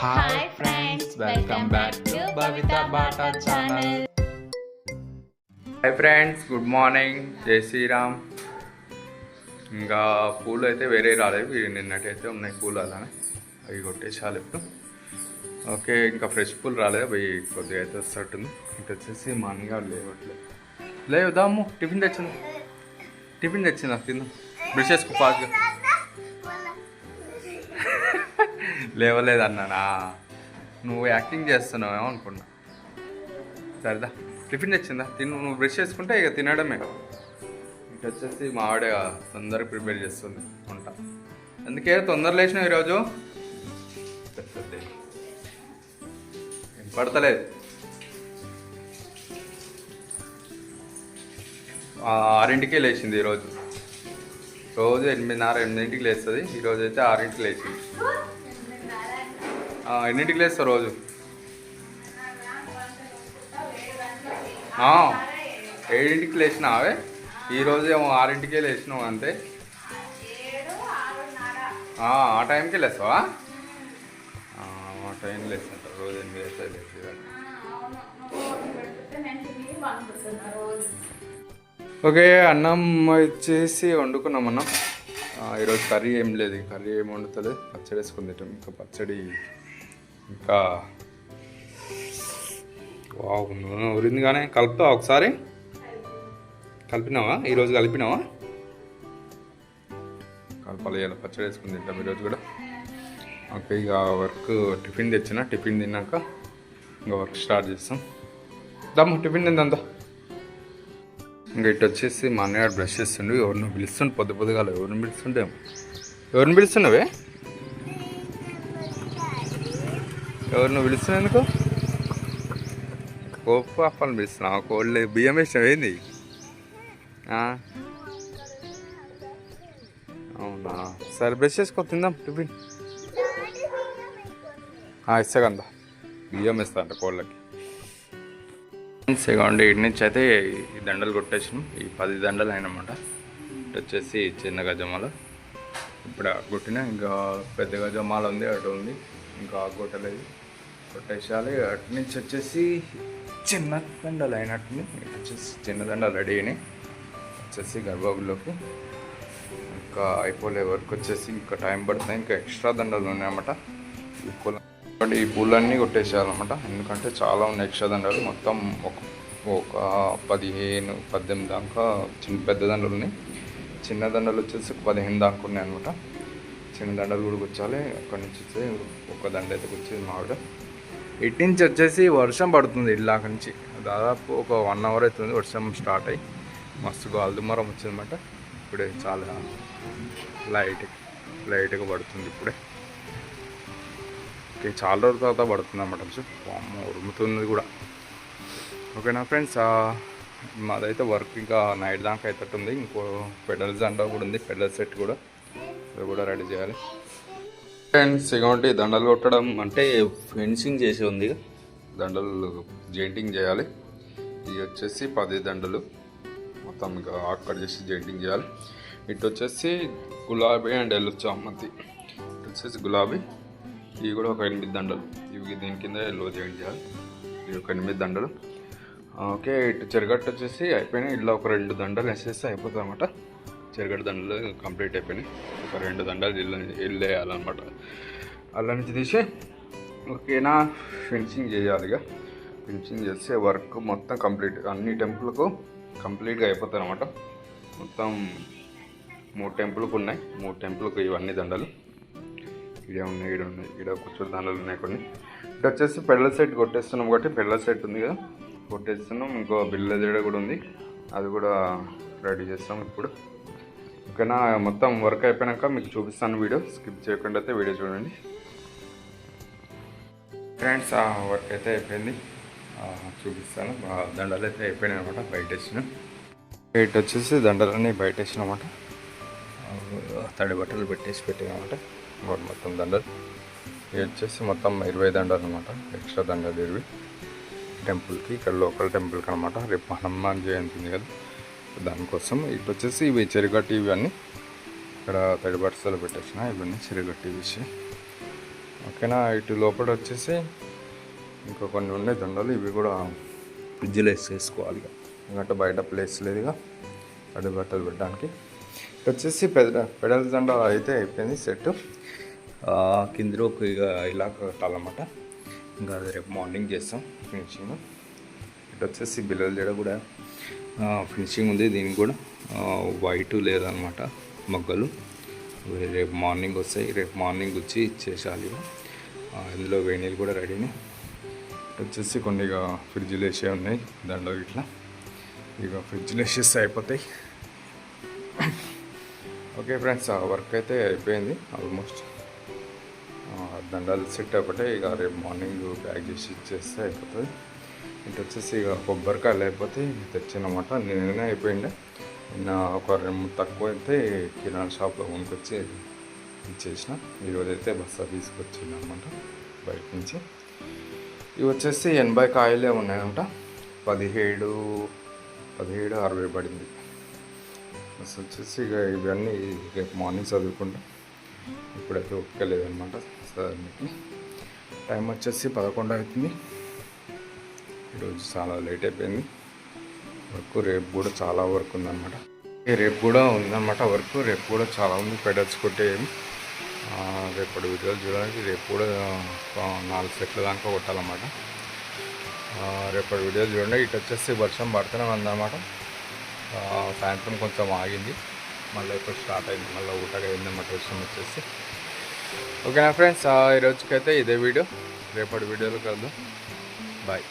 Hi friends, welcome back to Bhavita Bata channel. Hi friends, good morning, జై శ్రీరామ్. ఇంకా పూలు అయితే వేరే రాలేవు, నిన్నటైతే ఉన్నాయి పూలు, అలానే అవి కొట్టేసాలి ఇప్పుడు. ఓకే, ఇంకా ఫ్రెష్ పూలు రాలేదు, అవి కొద్దిగా అయితే వస్తట్టుంది. ఇటు వచ్చేసి మా అన్నగారు లేవు దాము. టిఫిన్ తెచ్చిందా తిందాం. బ్రష్ చేసుకో ఫాస్ట్గా. లేవలేదు అన్నానా, నువ్వు యాక్టింగ్ చేస్తున్నావేమో అనుకున్నా. సరేదా, టిఫిన్ తెచ్చిందా తిను. నువ్వు బ్రష్ చేసుకుంటే ఇక తినడమే. ఇటు వచ్చేసి మా ఆవిడ తొందరగా ప్రిపేర్ చేస్తుంది వంట, అందుకే తొందర లేచినావు ఈరోజు. పడతలేదు. 6ంటికే లేచింది ఈరోజు. రోజు 8:30 లేస్తుంది, ఈరోజు అయితే 6ంటికి లేచింది. ఎన్నింటికి లేస్తావు రోజు? 7ంటికి లేచినావే, ఈరోజు ఏమో 6ంటికే లేచినావు అంతే. ఆ టైంకి లేస్తావా? ఆ టైం లేస్తుంటారు రోజు 8 అయితే లేచి. ఓకే, అన్నం వచ్చేసి వండుకున్నాం. అన్నం ఈరోజు కర్రీ ఏం లేదు, కర్రీ ఏం వండుతలేదు. పచ్చడి వేసుకుని తింటాం. ఇంకా పచ్చడి ఇంకా నూనె ఊరింది, కానీ కలుపుతావా ఒకసారి? కలిపినావా? ఈరోజు కలిపినావా? కలపాలి, ఇలా పచ్చడి వేసుకుని తింటాం ఈరోజు కూడా. ఓకే, ఇక వర్క్ టిఫిన్ తెచ్చిన, టిఫిన్ తిన్నాక ఇంకా వర్క్ స్టార్ట్ చేస్తాం. దమ్ము టిఫిన్ తిందా. ఇంకా ఇటు వచ్చేసి మా అన్నగారు బ్రష్ చేస్తుండే, ఎవరిని పిలుస్తుండే పొద్దుగాల. ఎవరిని పిలుస్తున్నావే? ఎవరిని పిలుస్తున్నా ఎందుకు? కోపాపని పిలుస్తున్నావు? కోళ్ళు బియ్యం వేసినావు ఏంది? అవునా, సరే బ్రష్ చేసుకో, తిందాం టిఫిన్. ఇస్తాగందా, బియ్యం వేస్తా అంట కోళ్ళకి. ఇదిగోండి, ఇటు నుంచి అయితే ఈ దండలు కొట్టేసినాం. ఈ 10 దండలు అయినమాట. ఇటు వచ్చేసి చిన్న గజమాల ఇప్పుడు కొట్టిన, ఇంకా పెద్ద గజమాల ఉంది, అటు ఉంది, ఇంకా కొట్టలేదు, కొట్టేసాలి. అటు నుంచి వచ్చేసి చిన్న దండలు అయినట్టుంది. ఇటు వచ్చేసి చిన్న దండలు రెడీ అయినాయి. వచ్చేసి గర్భగుడిలోకి ఇంకా అయిపోలే వర్క్. వచ్చేసి ఇంకా టైం పడుతుంది, ఇంకా ఎక్స్ట్రా దండలు ఉన్నాయన్నమాట. ఈ పూలన్నీ కొట్టేసేయాలన్నమాట, ఎందుకంటే చాలా ఉన్నాయి ఎక్స్ట్రా దండలు. మొత్తం ఒక 15-18 దాకా పెద్ద దండలు ఉన్నాయి. చిన్న దండలు వచ్చేసి 15 దాకా ఉన్నాయి అనమాట. చిన్న దండలు కూడా కూర్చోాలి. అక్కడి నుంచి వచ్చి ఒక దండ అయితే కూర్చేది మావిడ. ఇటు నుంచి వచ్చేసి వర్షం పడుతుంది. ఇళ్ళాక నుంచి దాదాపు ఒక 1 అవర్ అవుతుంది వర్షం స్టార్ట్ అయ్యి. మస్తు గాలిదుమారం వచ్చిందన్నమాట. ఇప్పుడే చాలా లైట్గా పడుతుంది ఇప్పుడే. ఓకే, చాలా రోజుల తర్వాత పడుతుంది అన్నమాట. ఉరుముతుంది కూడా. ఓకేనా ఫ్రెండ్స్, మాదైతే వర్క్ ఇంకా నైట్ దాకా అవుతుంది. ఇంకో పెడల్ దండ కూడా ఉంది, పెడల్ సెట్ కూడా, అది కూడా రెడీ చేయాలి. ఫ్రెండ్స్ ఇటువంటి దండలు కొట్టడం అంటే ఫెన్సింగ్ చేసి ఉంది, దండలు జెయింటింగ్ చేయాలి. ఇది వచ్చేసి 10 దండలు మొత్తం ఇంకా అక్కడ చేసి జెయింటింగ్ చేయాలి. ఇటు వచ్చేసి గులాబీ అండ్ ఎల్లో చామంతి. ఇటు వచ్చేసి గులాబీ, ఇవి కూడా ఒక 8 దండలు. ఇవి దీని కింద ఎల్లో జాయిన్ చేయాలి. ఇవి ఒక 8 దండలు. ఓకే, ఇటు చెరగట్టు వచ్చేసి అయిపోయినాయి. ఇలా ఒక 2 దండలు వేసేస్తే అయిపోతుంది అనమాట. చెరగట్టు దండలు కంప్లీట్ అయిపోయినాయి. ఒక 2 దండలు ఇల్లు వేయాలన్నమాట. అలా నుంచి తీసి ఓకేనా ఫినిషింగ్ చేయాలి. ఇక ఫినిషింగ్ చేస్తే వర్క్ మొత్తం కంప్లీట్, అన్ని టెంపుల్కు కంప్లీట్గా అయిపోతుంది అనమాట. మొత్తం 3 టెంపుల్కి ఉన్నాయి. 3 టెంపుల్కు ఇవన్నీ దండలు. ఈడ ఉన్నాయి, ఈడ కూర్చొని దండలు ఉన్నాయి కొన్ని. ఇటు వచ్చేసి పెళ్ళ సెట్ కొట్టేస్తున్నాం కాబట్టి పెళ్ళ సెట్ ఉంది కదా, కొట్టేస్తున్నాం. ఇంకో బిల్ల జడ కూడా ఉంది, అది కూడా రెడీ చేస్తాం ఇప్పుడు. ఓకేనా, మొత్తం వర్క్ అయిపోయాక మీకు చూపిస్తాను. వీడియో స్కిప్ చేయకుండా అయితే వీడియో చూడండి ఫ్రెండ్స్. వర్క్ అయితే అయిపోయింది, చూపిస్తాను. దండలు అయితే అయిపోయినాయి అనమాట, బయట వేసిన. ఇటు వచ్చేసి దండలన్నీ బయట వేసిన అనమాట. తడి బట్టలు పెట్టామన్నమాట. మొత్తం దండలు ఇవి వచ్చేసి మొత్తం 20 దండలు అనమాట. ఎక్స్ట్రా దండలు 20 టెంపుల్కి, ఇక్కడ లోకల్ టెంపుల్కి అనమాట. రేపు హనుమాన్ జయంతి ఉంది కదా, దానికోసం. ఇటు వచ్చేసి ఇవి చెరుగట్టి, ఇవన్నీ ఇక్కడ తడి బట్టలు పెట్టేసిన, ఇవన్నీ చెరుగట్టి విషయం. ఓకే, ఓకేనా. ఇటు లోపల వచ్చేసి ఇంకా కొన్ని ఉన్నాయి దండలు, ఇవి కూడా ఫ్రిడ్జ్లో వేసేసుకోవాలి ఇక, ఎందుకంటే బయట ప్లేస్ లేదుగా అడుగు బట్టలు పెట్టడానికి. ఇటు వచ్చేసి పెడల్ దండ అయితే అయిపోయింది సెట్. కింద రోపు ఇక ఇలా కట్టాలన్నమాట, ఇంకా అది రేపు మార్నింగ్ చేస్తాం ఫినిషింగ్. ఇటు వచ్చేసి బిల్లల జడ కూడా ఫినిషింగ్ ఉంది, దీనికి కూడా వైట్ లేదనమాట మొగ్గలు, రేపు మార్నింగ్ వస్తాయి. రేపు మార్నింగ్ వచ్చి ఇచ్చేసాలి. ఇందులో వేణీలు కూడా రెడీని. వచ్చేసి కొన్ని ఇక ఫ్రిడ్జ్లో వేసే ఉన్నాయి దండలు ఇట్లా, ఇక ఫ్రిడ్జ్లో వేసేస్తే అయిపోతాయి. ఓకే ఫ్రెండ్స్, ఆ వర్క్ అయితే అయిపోయింది ఆల్మోస్ట్. దండాలు సెట్ ఒకటే ఇక రేపు మార్నింగ్ ప్యాక్ చేసి ఇచ్చేస్తే అయిపోతుంది. ఇటు వచ్చేసి ఇక కొబ్బరికాయలు అయిపోతే తెచ్చినమాట, నిన్ననే అయిపోయిండే. నిన్న ఒక 2 తక్కువ అయితే కిరాణా షాప్లో కొనుక్కొచ్చి ఇచ్చేసిన. ఈరోజైతే బస్తా తీసుకొచ్చింది అనమాట బయట నుంచి. ఇవి వచ్చేసి 80 కాయలే ఉన్నాయంట, 1760 పడింది. బస్ వచ్చేసి ఇక ఇవన్నీ రేపు మార్నింగ్ చదువుకుంటాం, ఇప్పుడైతే ఒక్కలేదనమాట. సార్కి టైం వచ్చేసి 11 అవుతుంది. ఈరోజు చాలా లేట్ అయిపోయింది వర్క్. రేపు కూడా చాలా వర్క్ ఉందన్నమాట. రేపు కూడా ఉందన్నమాట వర్క్, రేపు కూడా చాలా ఉంది. పెడల్స్ కొట్టేది రేపటి వీడియోలు చూడడానికి. రేపు కూడా 4 సెట్ల దాకా కొట్టాలన్నమాట. రేపటి వీడియోలు చూడండి. ఇటు వచ్చేసి వర్షం పడుతూనే ఉందన్నమాట. సాయంత్రం కొంచెం ఆగింది, మళ్ళీ ఇప్పుడు స్టార్ట్ అయింది, మళ్ళీ ఊటగా అయిందన్నమాట వర్షం వచ్చేసి. ఓకేనా ఫ్రెండ్స్, ఈరోజుకైతే ఇదే వీడియో. రేపటి వీడియోలో కలుద్దాం. బాయ్.